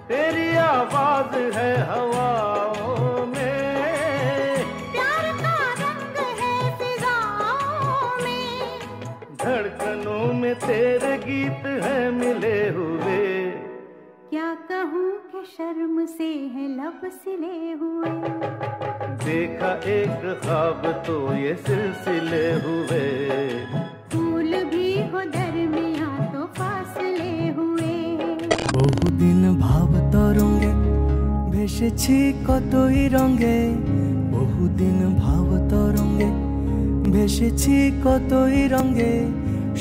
तेरी आवाज है हवाओं में, प्यार का रंग है फिजाओं में, धड़कनों में तेरे गीत है मिले हुए। क्या कहूँ कि शर्म से है लब सिले हुए, देखा एक ख्वाब तो ये सिलसिले हुए। फूल भी हो दरमियां तो फासले हुए। বহুদিন ভাব তরঙ্গে ভেসেছি কতই রঙে, বহুদিন ভাব তরঙ্গে ভেসেছি কতই রঙে,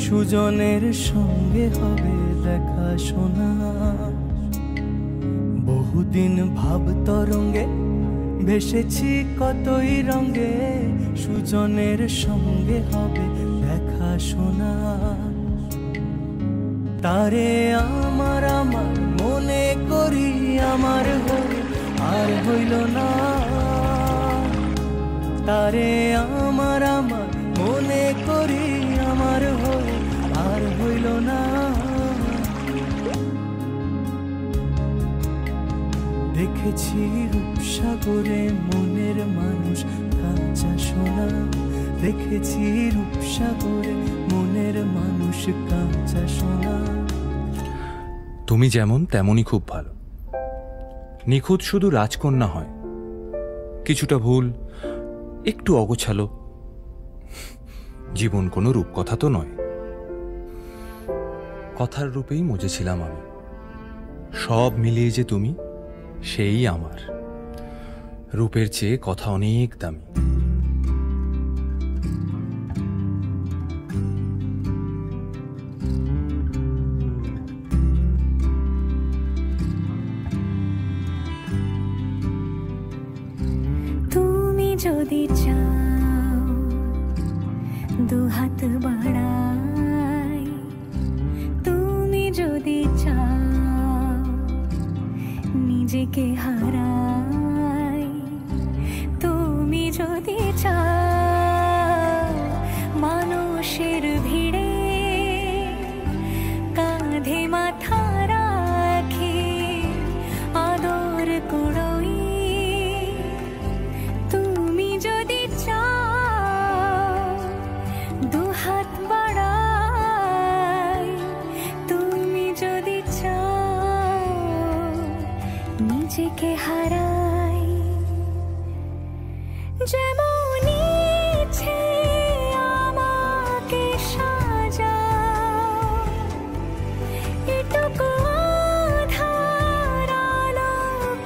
সুজনের সঙ্গে হবে দেখা শোনা। বহুদিন ভাব তরঙ্গে ভেসেছি কতই রঙে, সুজনের সঙ্গে হবে দেখা শোনা। তারে আমার আমার মনে করি আমার হয়ে আর হইল না, তারে আমার আমার মনে করি আমার হয়ে আর হইল না। দেখেছি রূপসাগরে মনের মানুষ কাঁচা সোনা, দেখেছি রূপসাগরে মনের মানুষ কাঁচা সোনা। তুমি যেমন তেমনই খুব ভালো। নিখুঁত শুধু রাজকন্যা হয়, কিছুটা ভুল, একটু অগোছালো। জীবন কোনো রূপকথা তো নয়। কথার রূপেই মজেছিলাম আমি, সব মিলিয়ে যে তুমি সেই আমার। রূপের চেয়ে কথা অনেক দামি। তুমি যদি চাও দুহাত বাড়াই, তুমি যদি চাও নিজেকে হারাই, তুমি যদি চাও মানুষের ভিড়ে কাঁধে মাথা রাখি আদর কুড়োই, তুমি যদি চাও দুহাত বাড়াই, তুমি যদি চাও নিজেকে হারাই। যেমন ইচ্ছে আমাকে সাজাও, এটুকু আধার আলো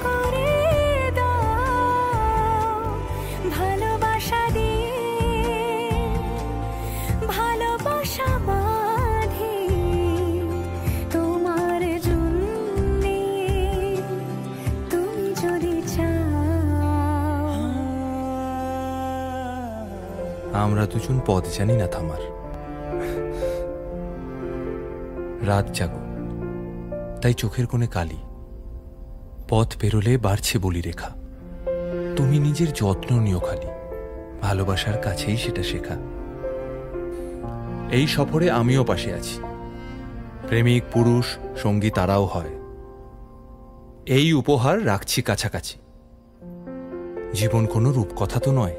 করে দাও, ভালোবাসা দিয়ে ভালোবাসা বাঁধি তোমার জন্যে, তুমি যদি চাও। আমরা দুজন পথ জানি না থামার। রাত জাগো তাই চোখের কোণে কালি, পথ পেরোলে বাড়ছে বলি রেখা। তুমি নিজের যত্ন নিও খালি, ভালোবাসার কাছেই সেটা শেখা। এই সফরে আমিও পাশে আছি, প্রেমিক পুরুষ সঙ্গী তারাও হয়। এই উপহার রাখছি কাছাকাছি। জীবন কোনো রূপকথা তো নয়।